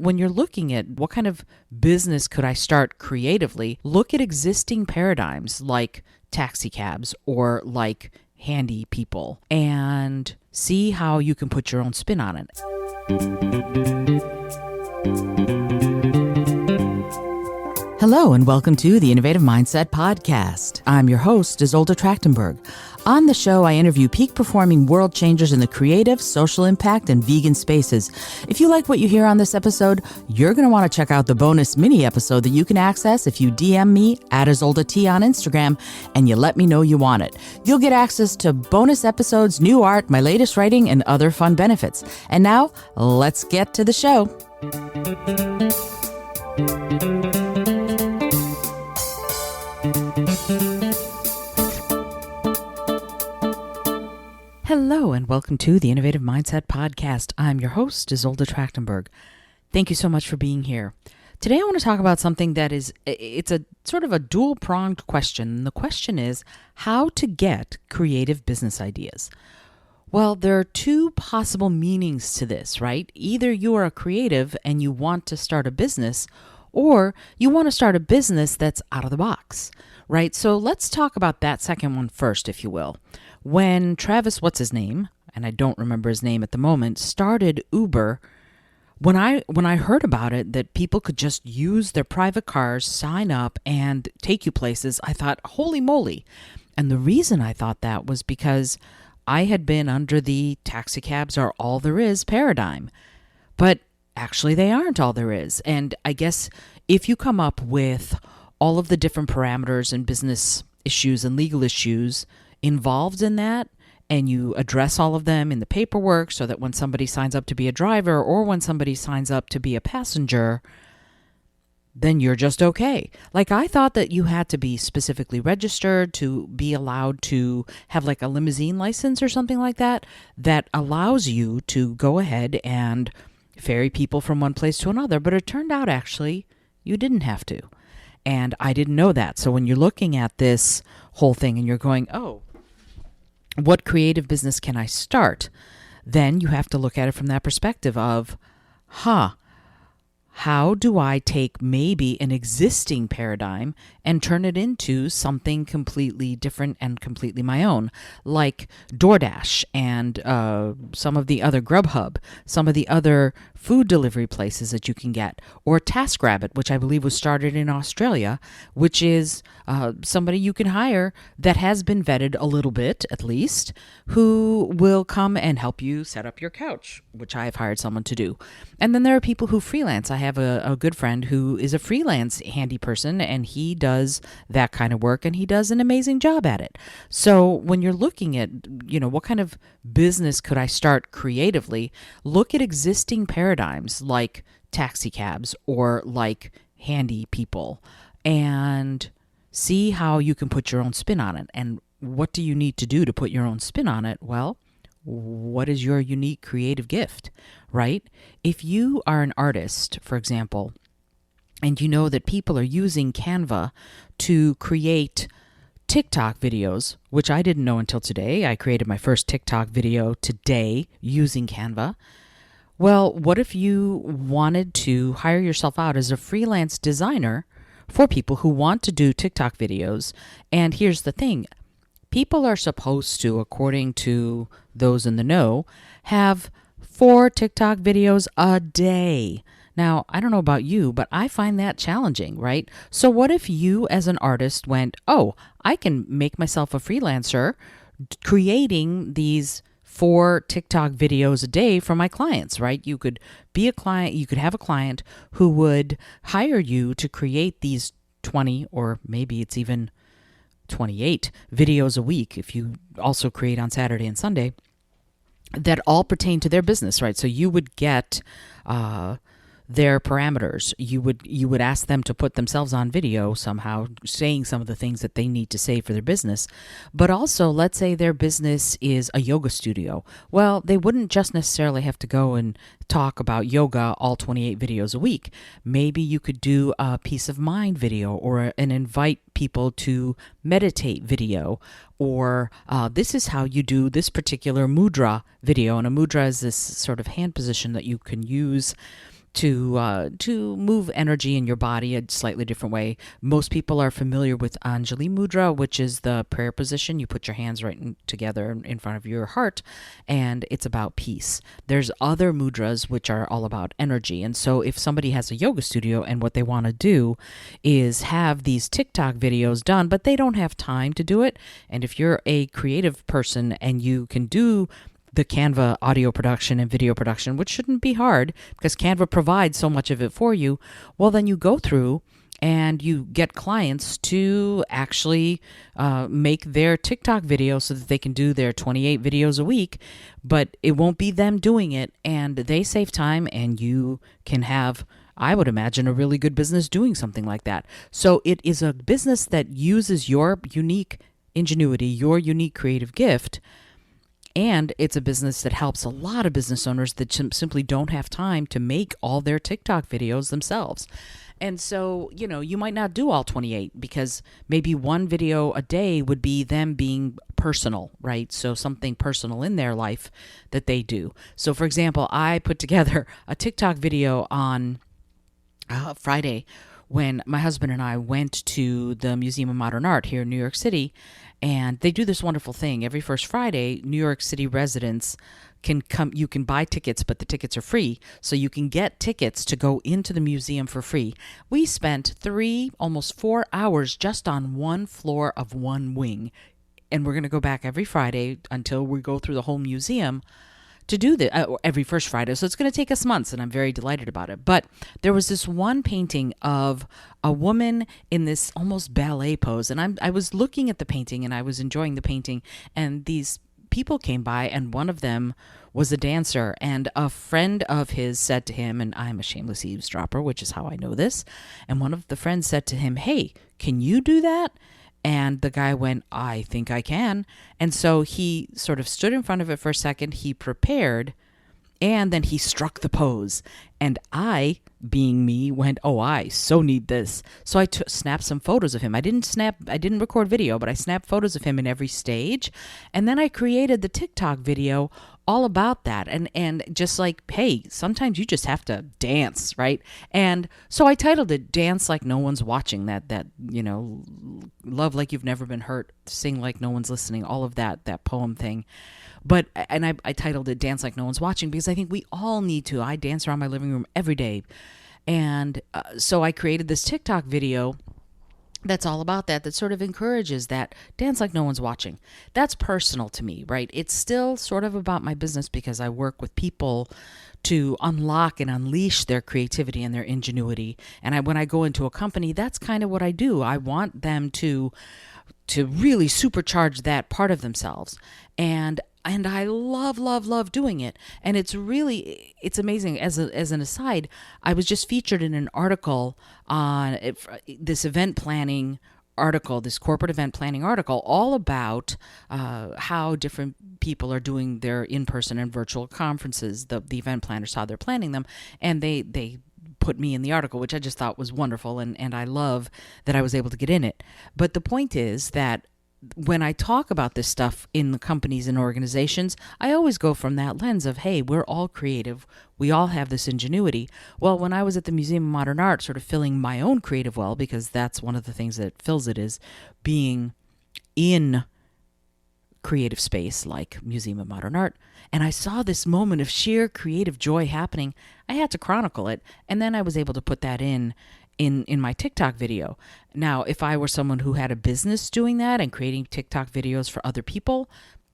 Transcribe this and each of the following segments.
when you're looking at what kind of business could I start creatively, look at existing paradigms like taxi cabs or like handy people and see how you can put your own spin on it. Hello and welcome to the Innovative Mindset Podcast. I'm your host, Isolde Trachtenberg. On the show, I interview peak-performing world changers in the creative, social impact, and vegan spaces. If you like what you hear on this episode, you're going to want to check out the bonus mini episode that you can access if you DM me at Isolde T on Instagram and you let me know you want it. You'll get access to bonus episodes, new art, my latest writing, and other fun benefits. And now, let's get to the show. Hello and welcome to the Innovative Mindset Podcast. I'm your host, Isolde Trachtenberg. Thank you so much for being here. Today I want to talk about something that it's a sort of a dual-pronged question. The question is how to get creative business ideas. Well, there are two possible meanings to this, right? Either you are a creative and you want to start a business, or you want to start a business that's out of the box, right? So let's talk about that second one first, if you will. When Travis, what's his name, and I don't remember his name at the moment, started Uber, when I heard about it, that people could just use their private cars, sign up, and take you places, I thought, holy moly. And the reason I thought that was because I had been under the taxi cabs are all there is paradigm. But actually, they aren't all there is. And I guess if you come up with all of the different parameters and business issues and legal issues involved in that, and you address all of them in the paperwork so that when somebody signs up to be a driver or when somebody signs up to be a passenger, then you're just okay. Like I thought that you had to be specifically registered to be allowed to have like a limousine license or something like that, that allows you to go ahead and ferry people from one place to another. But it turned out actually you didn't have to. And I didn't know that. So when you're looking at this whole thing and you're going, oh, what creative business can I start? Then you have to look at it from that perspective of, how do I take maybe an existing paradigm and turn it into something completely different and completely my own, like DoorDash and some of the other Grubhub, some of the other food delivery places that you can get, or TaskRabbit, which I believe was started in Australia, which is somebody you can hire that has been vetted a little bit, at least, who will come and help you set up your couch, which I've hired someone to do. And then there are people who freelance. I have a good friend who is a freelance handy person, and he does that kind of work, and he does an amazing job at it. So when you're looking at, what kind of business could I start creatively, look at existing paradigms like taxi cabs or like handy people and see how you can put your own spin on it. And what do you need to do to put your own spin on it? Well, what is your unique creative gift, right? If you are an artist, for example, and you know that people are using Canva to create TikTok videos, which I didn't know until today. I created my first TikTok video today using Canva. Well, what if you wanted to hire yourself out as a freelance designer for people who want to do TikTok videos? And here's the thing. People are supposed to, according to those in the know, have 4 TikTok videos a day. Now, I don't know about you, but I find that challenging, right? So what if you as an artist went, oh, I can make myself a freelancer creating these 4 TikTok videos a day for my clients, right? You could be a client, you could have a client who would hire you to create these 20, or maybe it's even 28 videos a week if you also create on Saturday and Sunday that all pertain to their business, right? So you would get their parameters. You would ask them to put themselves on video somehow, saying some of the things that they need to say for their business. But also, let's say their business is a yoga studio. Well, they wouldn't just necessarily have to go and talk about yoga all 28 videos a week. Maybe you could do a peace of mind video or an invite people to meditate video, or this is how you do this particular mudra video. And a mudra is this sort of hand position that you can use to move energy in your body a slightly different way. Most people are familiar with Anjali Mudra, which is the prayer position. You put your hands together in front of your heart, and it's about peace. There's other mudras which are all about energy. And so if somebody has a yoga studio and what they want to do is have these TikTok videos done, but they don't have time to do it, and if you're a creative person and you can do the Canva audio production and video production, which shouldn't be hard because Canva provides so much of it for you, well, then you go through and you get clients to actually make their TikTok video so that they can do their 28 videos a week, but it won't be them doing it, and they save time, and you can have, I would imagine, a really good business doing something like that. So it is a business that uses your unique ingenuity, your unique creative gift. And it's a business that helps a lot of business owners that simply don't have time to make all their TikTok videos themselves. And so, you might not do all 28 because maybe one video a day would be them being personal, right? So something personal in their life that they do. So for example, I put together a TikTok video on Friday when my husband and I went to the Museum of Modern Art here in New York City. And they do this wonderful thing. Every first Friday, New York City residents can come. You can buy tickets, but the tickets are free. So you can get tickets to go into the museum for free. We spent almost 4 hours just on one floor of one wing. And we're going to go back every Friday until we go through the whole museum to do that every first Friday. So it's going to take us months, and I'm very delighted about it. But there was this one painting of a woman in this almost ballet pose, and I was looking at the painting, and I was enjoying the painting, and these people came by, and one of them was a dancer, and a friend of his said to him, and I'm a shameless eavesdropper, which is how I know this, and one of the friends said to him, "Hey, can you do that?" And the guy went, "I think I can." And so he sort of stood in front of it for a second. He prepared, and then he struck the pose. And I, being me, went, "Oh, I so need this." So I snapped some photos of him. I didn't record video, but I snapped photos of him in every stage. And then I created the TikTok video all about that. And just like, hey, sometimes you just have to dance, right? And so I titled it "Dance Like No One's Watching," that love like you've never been hurt, sing like no one's listening, all of that poem thing. But, and I titled it "Dance Like No One's Watching" because I think we all need to. I dance around my living room every day. And so I created this TikTok video that's all about that sort of encourages that dance like no one's watching. That's personal to me, right? It's still sort of about my business because I work with people to unlock and unleash their creativity and their ingenuity. And when I go into a company, that's kind of what I do. I want them to really supercharge that part of themselves. And I love doing it. And it's amazing. As an aside, I was just featured in an article on this event planning article, this corporate event planning article, all about how different people are doing their in-person and virtual conferences, the event planners, how they're planning them. And they put me in the article, which I just thought was wonderful. And I love that I was able to get in it. But the point is that when I talk about this stuff in the companies and organizations, I always go from that lens of, hey, we're all creative. We all have this ingenuity. Well, when I was at the Museum of Modern Art, sort of filling my own creative well, because that's one of the things that fills it, is being in creative space like Museum of Modern Art. And I saw this moment of sheer creative joy happening. I had to chronicle it. And then I was able to put that in my TikTok video. Now, if I were someone who had a business doing that and creating TikTok videos for other people,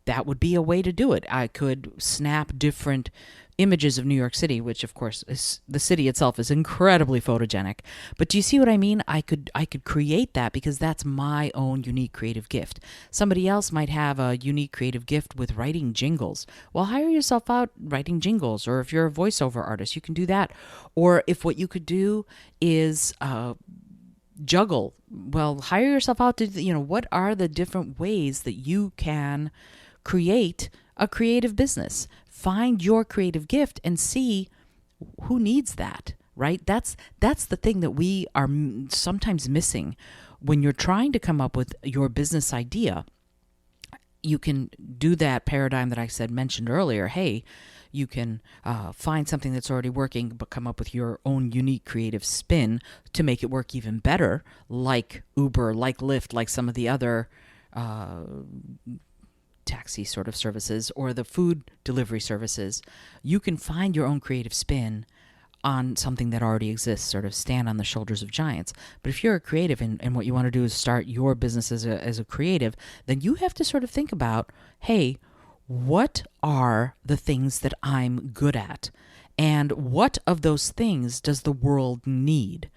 that would be a way to do it. I could snap different images of New York City, which of course is, the city itself is incredibly photogenic. But do you see what I mean? I could create that because that's my own unique creative gift. Somebody else might have a unique creative gift with writing jingles. Well, hire yourself out writing jingles, or if you're a voiceover artist, you can do that. Or if what you could do is juggle, well, hire yourself out to, what are the different ways that you can create a creative business? Find your creative gift and see who needs that, right? That's the thing that we are sometimes missing when you're trying to come up with your business idea. You can do that paradigm that I mentioned earlier. Hey, You can find something that's already working, but come up with your own unique creative spin to make it work even better, like Uber, like Lyft, like some of the other taxi sort of services or the food delivery services. You can find your own creative spin on something that already exists, sort of stand on the shoulders of giants. But if you're a creative and what you want to do is start your business as a creative, then you have to sort of think about, hey, what are the things that I'm good at? And what of those things does the world need?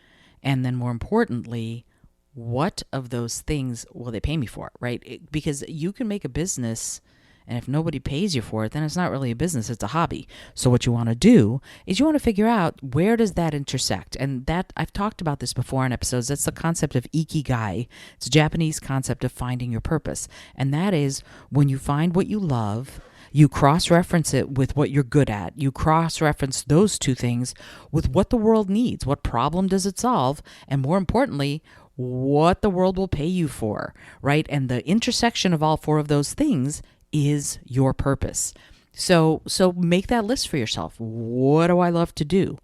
And then more importantly, what of those things will they pay me for, right? Because you can make a business, and if nobody pays you for it, then it's not really a business, it's a hobby. So what you want to do is you want to figure out, where does that intersect? And that, I've talked about this before in episodes. That's the concept of ikigai. It's a Japanese concept of finding your purpose. And that is when you find what you love, you cross-reference it with what you're good at. You cross-reference those two things with what the world needs. What problem does it solve? And more importantly, what the world will pay you for, right? And the intersection of all four of those things is your purpose. So make that list for yourself. What do I love to do?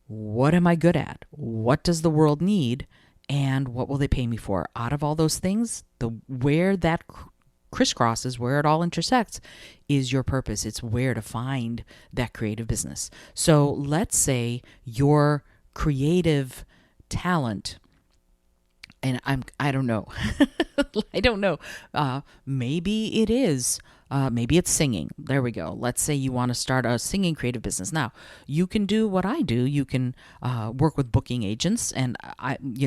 What am I good at? What does the world need? And what will they pay me for? Out of all those things, where that crisscrosses, where it all intersects, is your purpose. It's where to find that creative business. So let's say your creative talent, and I don't know. I don't know. Maybe it is. Maybe it's singing. There we go. Let's say you want to start a singing creative business. Now, you can do what I do. You can work with booking agents, and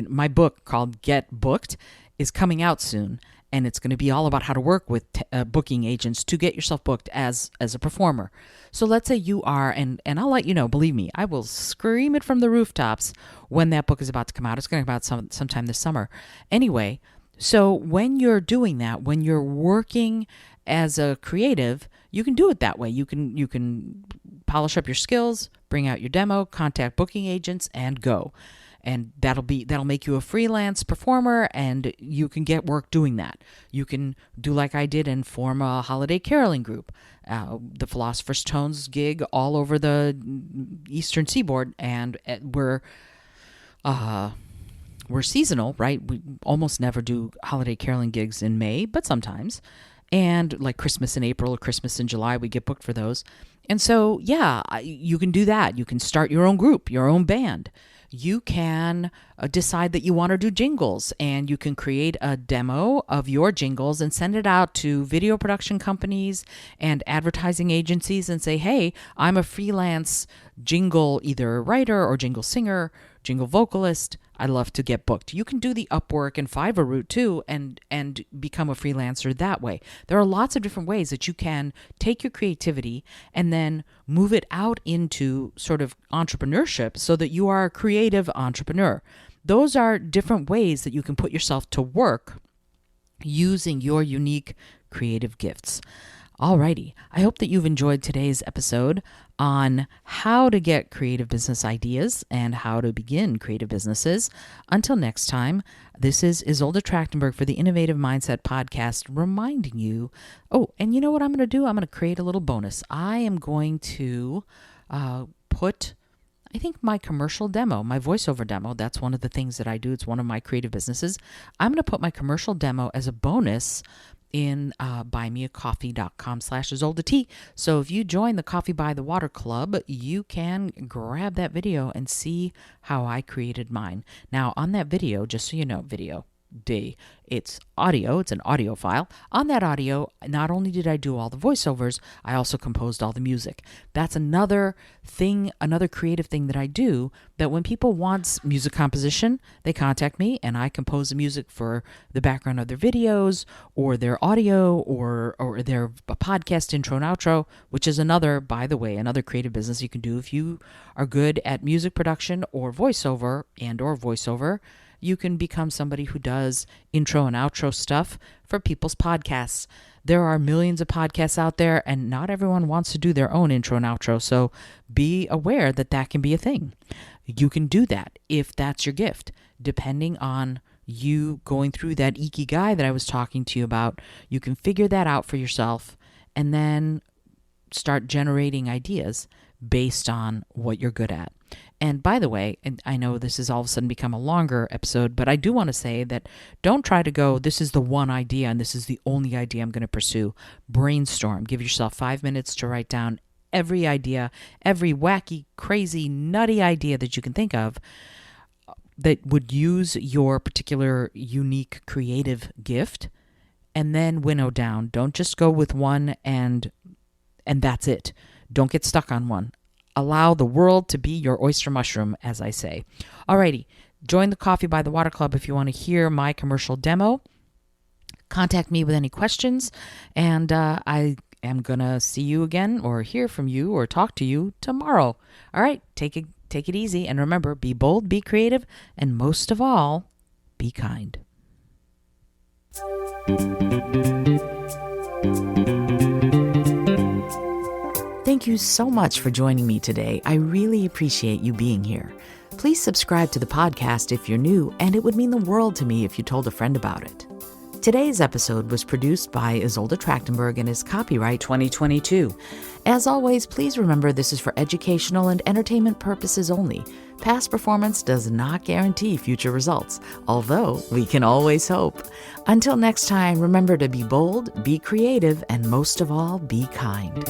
my book called Get Booked is coming out soon, and it's going to be all about how to work with booking agents to get yourself booked as a performer. So let's say you are, and I'll let you know, believe me, I will scream it from the rooftops when that book is about to come out. It's going to come out sometime this summer. Anyway, so when you're doing that, when you're working as a creative, you can do it that way. You can polish up your skills, bring out your demo, contact booking agents, and go. And that'll make you a freelance performer, and you can get work doing that. You can do like I did and form a holiday caroling group, the Philosopher's Tones gig all over the Eastern Seaboard, and we're seasonal, right? We almost never do holiday caroling gigs in May, but sometimes. And like Christmas in April or Christmas in July, we get booked for those. And so, yeah, you can do that. You can start your own group, your own band. You can decide that you want to do jingles, and you can create a demo of your jingles and send it out to video production companies and advertising agencies and say, hey, I'm a freelance jingle either writer or jingle singer, jingle vocalist. I love to get booked. You can do the Upwork and Fiverr route too and become a freelancer that way. There are lots of different ways that you can take your creativity and then move it out into sort of entrepreneurship so that you are a creative entrepreneur. Those are different ways that you can put yourself to work using your unique creative gifts. Alrighty, I hope that you've enjoyed today's episode on how to get creative business ideas and how to begin creative businesses. Until next time, this is Isolde Trachtenberg for the Innovative Mindset Podcast, reminding you, and you know what I'm going to do? I'm going to create a little bonus. I am going to put, I think, my commercial demo, my voiceover demo. That's one of the things that I do. It's one of my creative businesses. I'm going to put my commercial demo as a bonus in buymeacoffee.com/IsoldeT. So if you join the Coffee by the Water Club, you can grab that video and see how I created mine. Now, on that video, just so you know, it's audio. It's an audio file. On that audio, not only did I do all the voiceovers, I also composed all the music. That's another thing, another creative thing that I do, that when people want music composition, they contact me and I compose the music for the background of their videos or their audio or their podcast intro and outro, which is another, by the way, another creative business you can do if you are good at music production or voiceover. You can become somebody who does intro and outro stuff for people's podcasts. There are millions of podcasts out there, and not everyone wants to do their own intro and outro, so be aware that that can be a thing. You can do that if that's your gift, depending on you going through that ikigai that I was talking to you about. You can figure that out for yourself, and then start generating ideas based on what you're good at. And by the way, and I know this has all of a sudden become a longer episode, but I do want to say that don't try to go, this is the one idea and this is the only idea I'm going to pursue. Brainstorm. Give yourself 5 minutes to write down every idea, every wacky, crazy, nutty idea that you can think of that would use your particular unique creative gift, and then winnow down. Don't just go with one and that's it. Don't get stuck on one. Allow the world to be your oyster mushroom, as I say. Alrighty, join the Coffee by the Water Club if you want to hear my commercial demo. Contact me with any questions, and I am going to see you again or hear from you or talk to you tomorrow. All right, take it easy, and remember, be bold, be creative, and most of all, be kind. Thank you so much for joining me today. I really appreciate you being here. Please subscribe to the podcast if you're new, and it would mean the world to me if you told a friend about it. Today's episode was produced by Isolde Trachtenberg and is copyright 2022. As always, please remember this is for educational and entertainment purposes only. Past performance does not guarantee future results, although we can always hope. Until next time, remember to be bold, be creative, and most of all, be kind.